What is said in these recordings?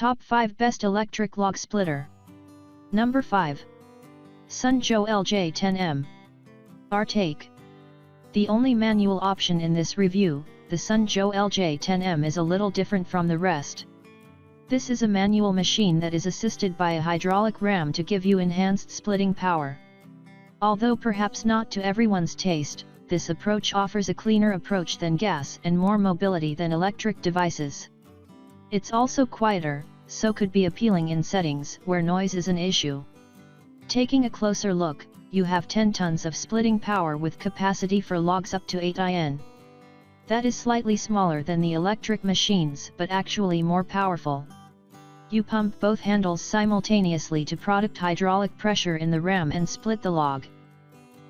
Top 5 Best Electric Log Splitter. Number 5. Joe LJ10M. Our take. The only manual option in this review, the Joe LJ10M, is a little different from the rest. This is a manual machine that is assisted by a hydraulic ram to give you enhanced splitting power. Although perhaps not to everyone's taste, this approach offers a cleaner approach than gas and more mobility than electric devices. It's also quieter, so could be appealing in settings where noise is an issue. Taking a closer look, you have 10 tons of splitting power with capacity for logs up to 8 in. That is slightly smaller than the electric machines but actually more powerful. You pump both handles simultaneously to produce hydraulic pressure in the ram and split the log.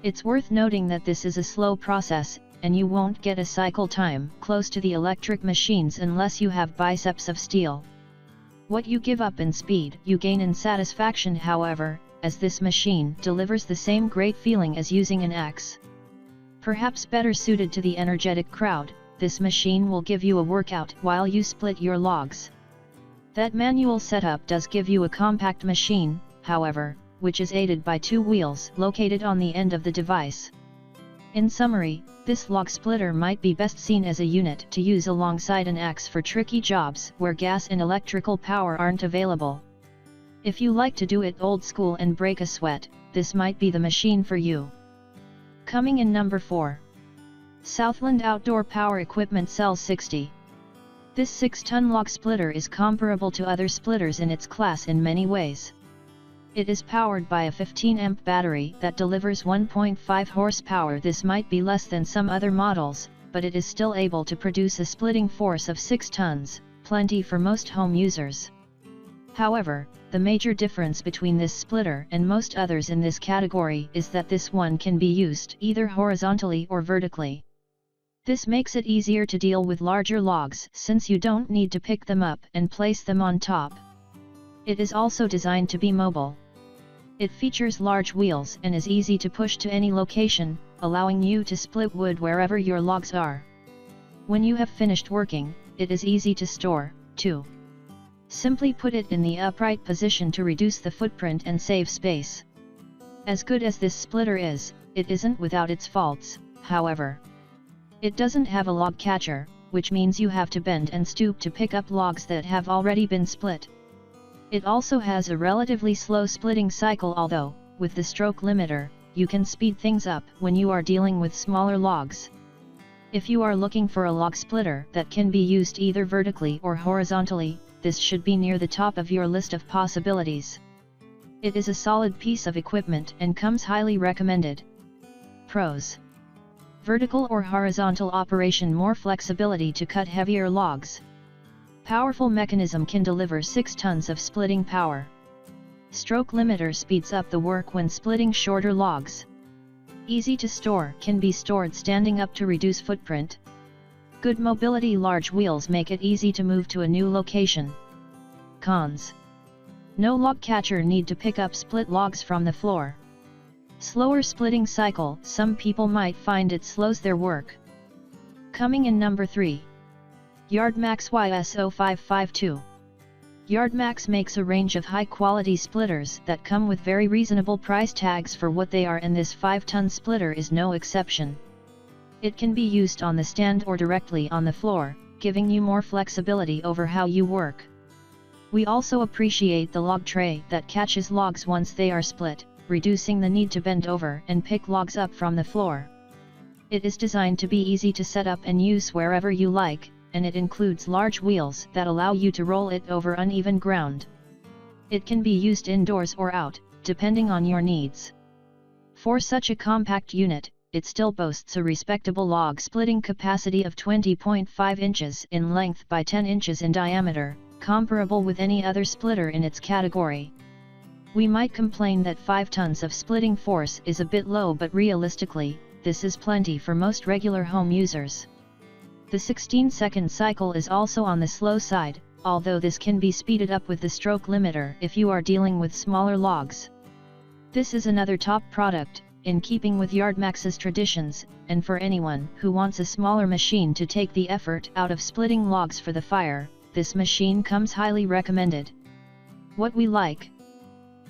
It's worth noting that this is a slow process, and you won't get a cycle time close to the electric machines unless you have biceps of steel. What you give up in speed, you gain in satisfaction, however, as this machine delivers the same great feeling as using an axe. Perhaps better suited to the energetic crowd, this machine will give you a workout while you split your logs. That manual setup does give you a compact machine, however, which is aided by 2 wheels located on the end of the device. In summary, this log splitter might be best seen as a unit to use alongside an axe for tricky jobs where gas and electrical power aren't available. If you like to do it old school and break a sweat, this might be the machine for you. Coming in number 4. Southland Outdoor Power Equipment Cell 60. This 6-ton log splitter is comparable to other splitters in its class in many ways. It is powered by a 15-amp battery that delivers 1.5 horsepower. This might be less than some other models, but it is still able to produce a splitting force of 6 tons, plenty for most home users. However, the major difference between this splitter and most others in this category is that this one can be used either horizontally or vertically. This makes it easier to deal with larger logs since you don't need to pick them up and place them on top. It is also designed to be mobile. It features large wheels and is easy to push to any location, allowing you to split wood wherever your logs are. When you have finished working, it is easy to store, too. Simply put it in the upright position to reduce the footprint and save space. As good as this splitter is, it isn't without its faults, however. It doesn't have a log catcher, which means you have to bend and stoop to pick up logs that have already been split. It also has a relatively slow splitting cycle, although, with the stroke limiter, you can speed things up when you are dealing with smaller logs. If you are looking for a log splitter that can be used either vertically or horizontally, this should be near the top of your list of possibilities. It is a solid piece of equipment and comes highly recommended. Pros: vertical or horizontal operation, more flexibility to cut heavier logs. Powerful mechanism can deliver 6 tons of splitting power. Stroke limiter speeds up the work when splitting shorter logs. Easy to store, can be stored standing up to reduce footprint. Good mobility, large wheels make it easy to move to a new location. Cons: no log catcher, need to pick up split logs from the floor. Slower splitting cycle, some people might find it slows their work. Coming in number 3. YardMax XS0552. YardMax makes a range of high-quality splitters that come with very reasonable price tags for what they are, and this 5-ton splitter is no exception. It can be used on the stand or directly on the floor, giving you more flexibility over how you work. We also appreciate the log tray that catches logs once they are split, reducing the need to bend over and pick logs up from the floor. It is designed to be easy to set up and use wherever you like, and it includes large wheels that allow you to roll it over uneven ground. It can be used indoors or out, depending on your needs. For such a compact unit, it still boasts a respectable log splitting capacity of 20.5 inches in length by 10 inches in diameter, comparable with any other splitter in its category. We might complain that 5 tons of splitting force is a bit low, but realistically, this is plenty for most regular home users. The 16-second cycle is also on the slow side, although this can be speeded up with the stroke limiter if you are dealing with smaller logs. This is another top product, in keeping with YardMax's traditions, and for anyone who wants a smaller machine to take the effort out of splitting logs for the fire, this machine comes highly recommended. What we like: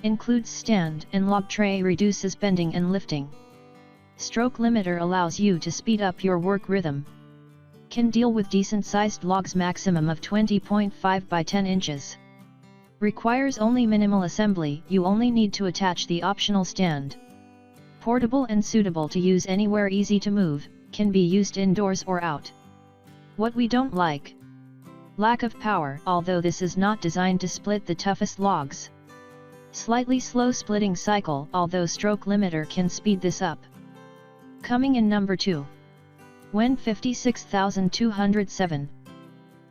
includes stand and log tray, reduces bending and lifting. Stroke limiter allows you to speed up your work rhythm. Can deal with decent sized logs, maximum of 20.5 by 10 inches. Requires only minimal assembly, you only need to attach the optional stand. Portable and suitable to use anywhere, easy to move, can be used indoors or out. What we don't like: lack of power, although this is not designed to split the toughest logs. Slightly slow splitting cycle, although stroke limiter can speed this up. Coming in number 2. YardMax.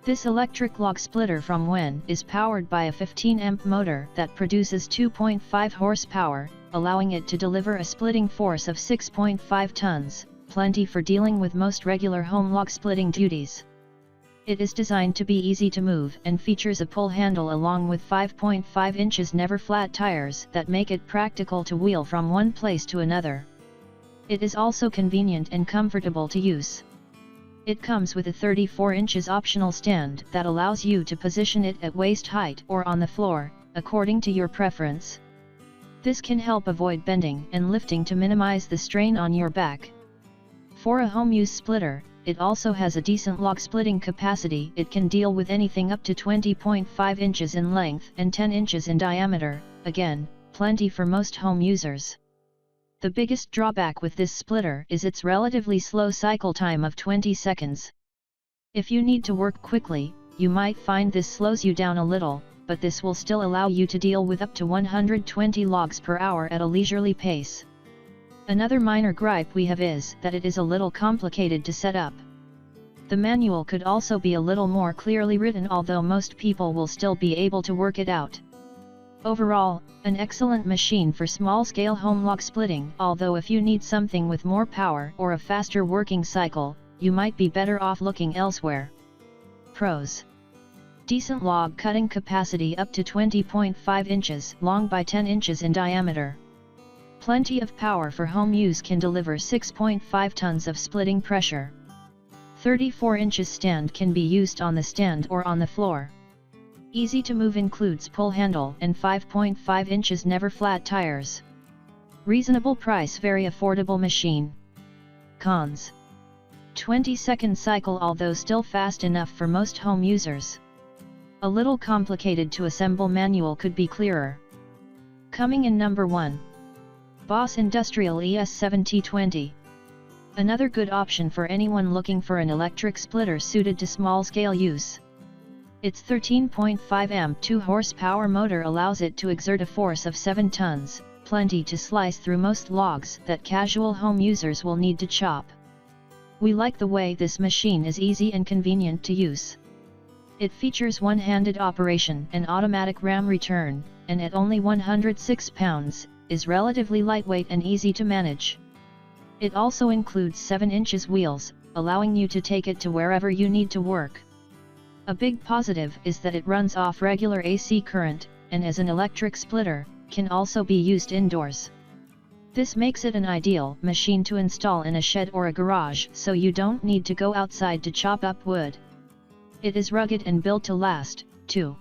This electric log splitter from Wen is powered by a 15-amp motor that produces 2.5 horsepower, allowing it to deliver a splitting force of 6.5 tons, plenty for dealing with most regular home log splitting duties. It is designed to be easy to move and features a pull handle along with 5.5 inches never flat tires that make it practical to wheel from one place to another. It is also convenient and comfortable to use. It comes with a 34 inches optional stand that allows you to position it at waist height or on the floor, according to your preference. This can help avoid bending and lifting to minimize the strain on your back. For a home use splitter, it also has a decent log splitting capacity. It can deal with anything up to 20.5 inches in length and 10 inches in diameter, again, plenty for most home users. The biggest drawback with this splitter is its relatively slow cycle time of 20 seconds. If you need to work quickly, you might find this slows you down a little, but this will still allow you to deal with up to 120 logs per hour at a leisurely pace. Another minor gripe we have is that it is a little complicated to set up. The manual could also be a little more clearly written, although most people will still be able to work it out. Overall, an excellent machine for small-scale home log splitting, although if you need something with more power or a faster working cycle, you might be better off looking elsewhere. Pros: decent log cutting capacity up to 20.5 inches long by 10 inches in diameter. Plenty of power for home use, can deliver 6.5 tons of splitting pressure. 34 inches stand can be used on the stand or on the floor. Easy to move, includes pull handle and 5.5 inches never flat tires. Reasonable price, very affordable machine. Cons: 20-second cycle, although still fast enough for most home users. A little complicated to assemble, manual could be clearer. Coming in number 1. Boss Industrial ES7020. Another good option for anyone looking for an electric splitter suited to small-scale use. Its 13.5 amp 2 horsepower motor allows it to exert a force of 7 tons, plenty to slice through most logs that casual home users will need to chop. We like the way this machine is easy and convenient to use. It features one-handed operation and automatic ram return, and at only 106 pounds, is relatively lightweight and easy to manage. It also includes 7 inches wheels, allowing you to take it to wherever you need to work. A big positive is that it runs off regular AC current, and as an electric splitter, can also be used indoors. This makes it an ideal machine to install in a shed or a garage, so you don't need to go outside to chop up wood. It is rugged and built to last, too.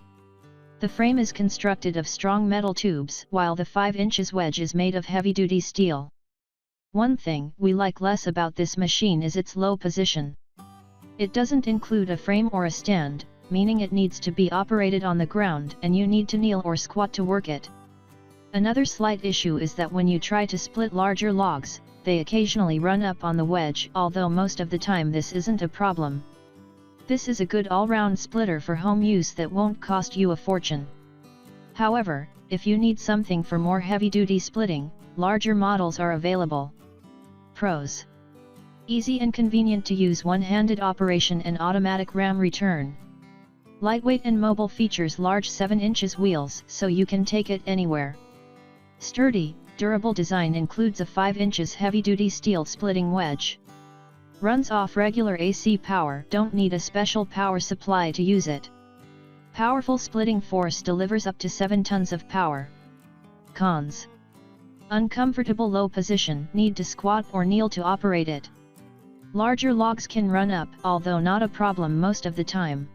The frame is constructed of strong metal tubes, while the 5 inches wedge is made of heavy-duty steel. One thing we like less about this machine is its low position. It doesn't include a frame or a stand, meaning it needs to be operated on the ground and you need to kneel or squat to work it. Another slight issue is that when you try to split larger logs, they occasionally run up on the wedge, although most of the time this isn't a problem. This is a good all-round splitter for home use that won't cost you a fortune. However, if you need something for more heavy-duty splitting, larger models are available. Pros: easy and convenient to use, one-handed operation and automatic ram return. Lightweight and mobile, features large 7 inches wheels so you can take it anywhere. Sturdy, durable design, includes a 5 inches heavy-duty steel splitting wedge. Runs off regular AC power, don't need a special power supply to use it. Powerful splitting force, delivers up to 7 tons of power. Cons: uncomfortable low position, need to squat or kneel to operate it. Larger logs can run up, although not a problem most of the time.